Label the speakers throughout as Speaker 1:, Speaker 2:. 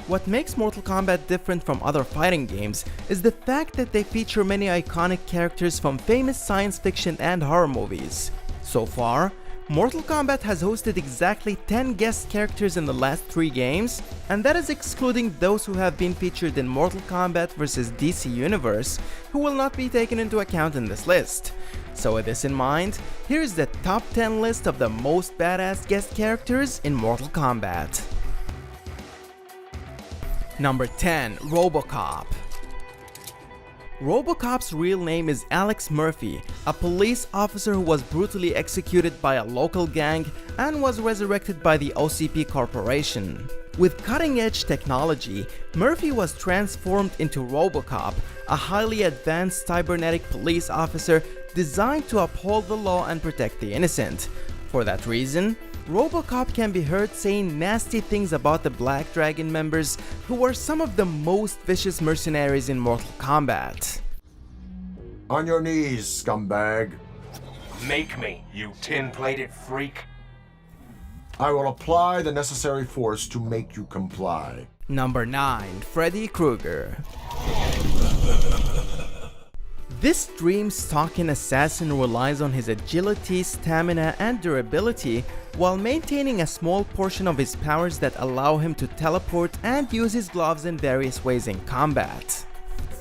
Speaker 1: What makes Mortal Kombat different from other fighting games is the fact that they feature many iconic characters from famous science fiction and horror movies. So far, Mortal Kombat has hosted exactly 10 guest characters in the last 3 games, and that is excluding those who have been featured in Mortal Kombat vs DC Universe, who will not be taken into account in this list. So with this in mind, here's the top 10 list of the most badass guest characters in Mortal Kombat. Number 10. RoboCop. RoboCop's real name is Alex Murphy, a police officer who was brutally executed by a local gang and was resurrected by the OCP Corporation. With cutting-edge technology, Murphy was transformed into RoboCop, a highly advanced cybernetic police officer designed to uphold the law and protect the innocent. For that reason, RoboCop can be heard saying nasty things about the Black Dragon members, who were some of the most vicious mercenaries in Mortal Kombat.
Speaker 2: On your knees, scumbag.
Speaker 3: Make me, you tin-plated freak.
Speaker 2: I will apply the necessary force to make you comply.
Speaker 1: Number 9. Freddy Krueger. This dream-stalking assassin relies on his agility, stamina, and durability while maintaining a small portion of his powers that allow him to teleport and use his gloves in various ways in combat.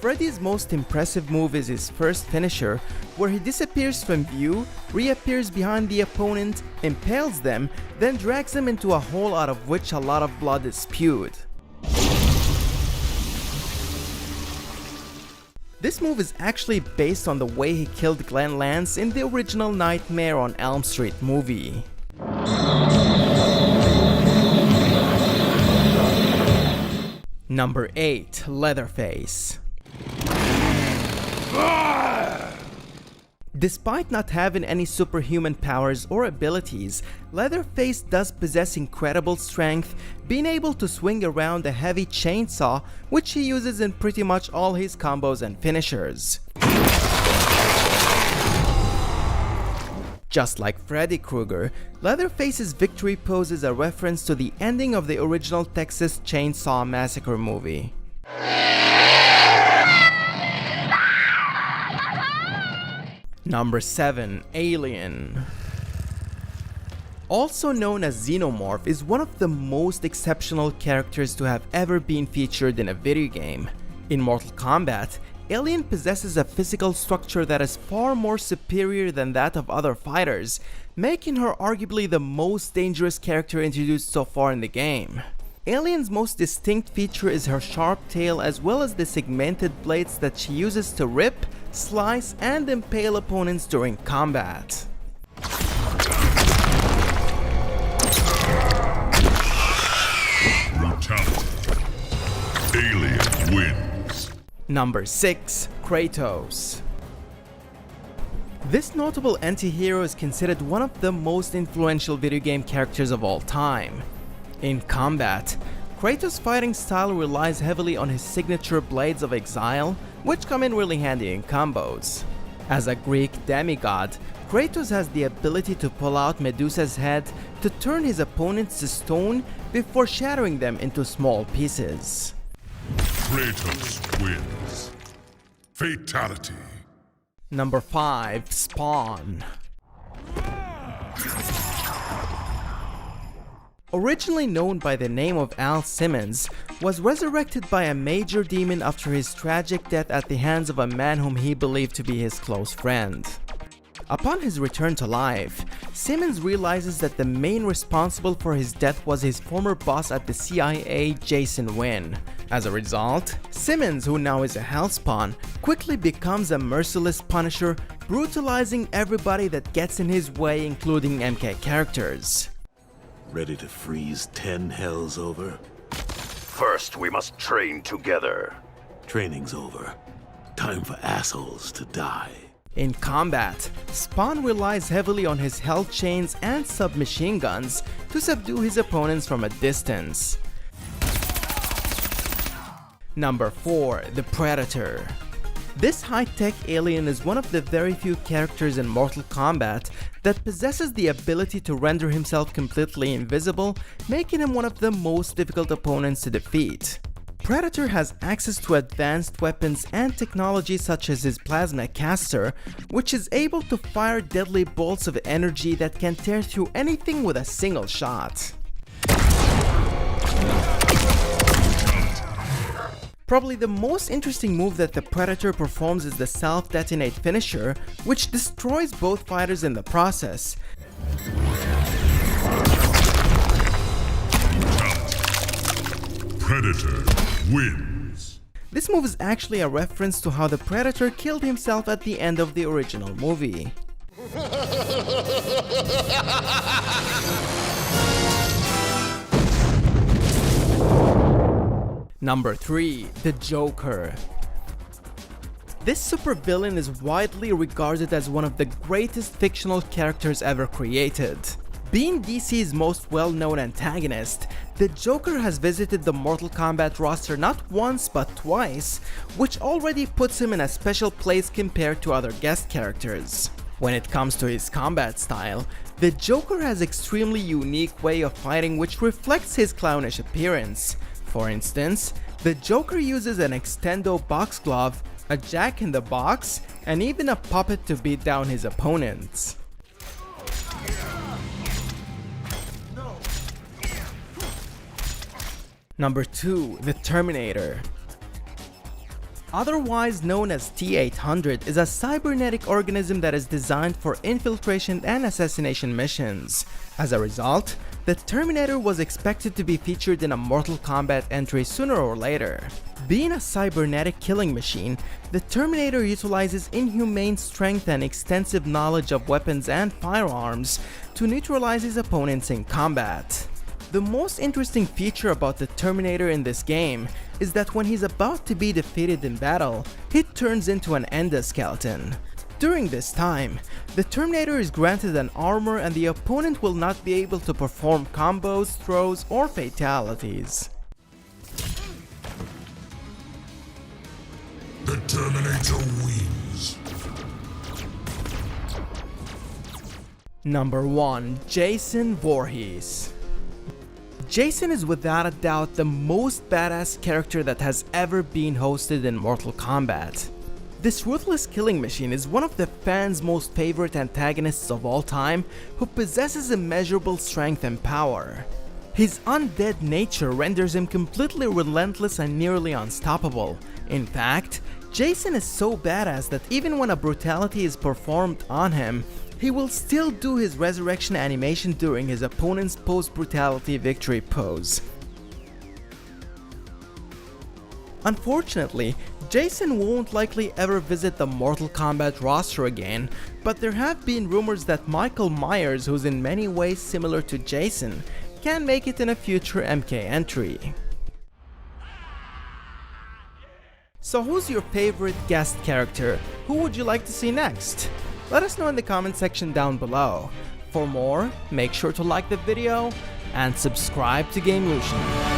Speaker 1: Freddy's most impressive move is his first finisher, where he disappears from view, reappears behind the opponent, impales them, then drags them into a hole out of which a lot of blood is spewed. This move is actually based on the way he killed Glenn Lance in the original Nightmare on Elm Street movie. Number 8. Leatherface. Despite not having any superhuman powers or abilities, Leatherface does possess incredible strength, being able to swing around a heavy chainsaw, which he uses in pretty much all his combos and finishers. Just like Freddy Krueger, Leatherface's victory pose is a reference to the ending of the original Texas Chainsaw Massacre movie. Number 7. Alien. Also known as Xenomorph, is one of the most exceptional characters to have ever been featured in a video game. In Mortal Kombat, Alien possesses a physical structure that is far more superior than that of other fighters, making her arguably the most dangerous character introduced so far in the game. Alien's most distinct feature is her sharp tail, as well as the segmented blades that she uses to rip, slice, and impale opponents during combat.
Speaker 4: Brutality. Alien wins.
Speaker 1: Number 6. Kratos. This notable anti-hero is considered one of the most influential video game characters of all time. In combat, Kratos' fighting style relies heavily on his signature Blades of Exile, which come in really handy in combos. As a Greek demigod, Kratos has the ability to pull out Medusa's head to turn his opponents to stone before shattering them into small pieces.
Speaker 4: Kratos wins. Fatality.
Speaker 1: Number 5. Spawn. Originally known by the name of Al Simmons, was resurrected by a major demon after his tragic death at the hands of a man whom he believed to be his close friend. Upon his return to life, Simmons realizes that the main responsible for his death was his former boss at the CIA, Jason Wynn. As a result, Simmons, who now is a Hellspawn, quickly becomes a merciless punisher, brutalizing everybody that gets in his way, including MK characters.
Speaker 5: Ready to freeze 10 hells over?
Speaker 6: First, we must train together.
Speaker 5: Training's over. Time for assholes to die.
Speaker 1: In combat, Spawn relies heavily on his hell chains and submachine guns to subdue his opponents from a distance. Number 4. The Predator. This high-tech alien is one of the very few characters in Mortal Kombat that possesses the ability to render himself completely invisible, making him one of the most difficult opponents to defeat. Predator has access to advanced weapons and technology such as his plasma caster, which is able to fire deadly bolts of energy that can tear through anything with a single shot. Probably the most interesting move that the Predator performs is the self-detonate finisher, which destroys both fighters in the process.
Speaker 4: Predator wins.
Speaker 1: This move is actually a reference to how the Predator killed himself at the end of the original movie. Number 3. The Joker. This supervillain is widely regarded as one of the greatest fictional characters ever created. Being DC's most well-known antagonist, the Joker has visited the Mortal Kombat roster not once but twice, which already puts him in a special place compared to other guest characters. When it comes to his combat style, the Joker has an extremely unique way of fighting which reflects his clownish appearance. For instance, the Joker uses an extendo box glove, a jack-in-the-box, and even a puppet to beat down his opponents. Number 2. The Terminator. Otherwise known as T-800, is a cybernetic organism that is designed for infiltration and assassination missions. As a result, the Terminator was expected to be featured in a Mortal Kombat entry sooner or later. Being a cybernetic killing machine, the Terminator utilizes inhumane strength and extensive knowledge of weapons and firearms to neutralize his opponents in combat. The most interesting feature about the Terminator in this game is that when he's about to be defeated in battle, he turns into an endoskeleton. During this time, the Terminator is granted an armor and the opponent will not be able to perform combos, throws, or fatalities.
Speaker 4: The Terminator wins.
Speaker 1: Number 1. Jason Voorhees. Jason is without a doubt the most badass character that has ever been hosted in Mortal Kombat. This ruthless killing machine is one of the fans' most favorite antagonists of all time, who possesses immeasurable strength and power. His undead nature renders him completely relentless and nearly unstoppable. In fact, Jason is so badass that even when a brutality is performed on him, he will still do his resurrection animation during his opponent's post-brutality victory pose. Unfortunately, Jason won't likely ever visit the Mortal Kombat roster again, but there have been rumors that Michael Myers, who's in many ways similar to Jason, can make it in a future MK entry. So who's your favorite guest character? Who would you like to see next? Let us know in the comment section down below. For more, make sure to like the video and subscribe to GameLution.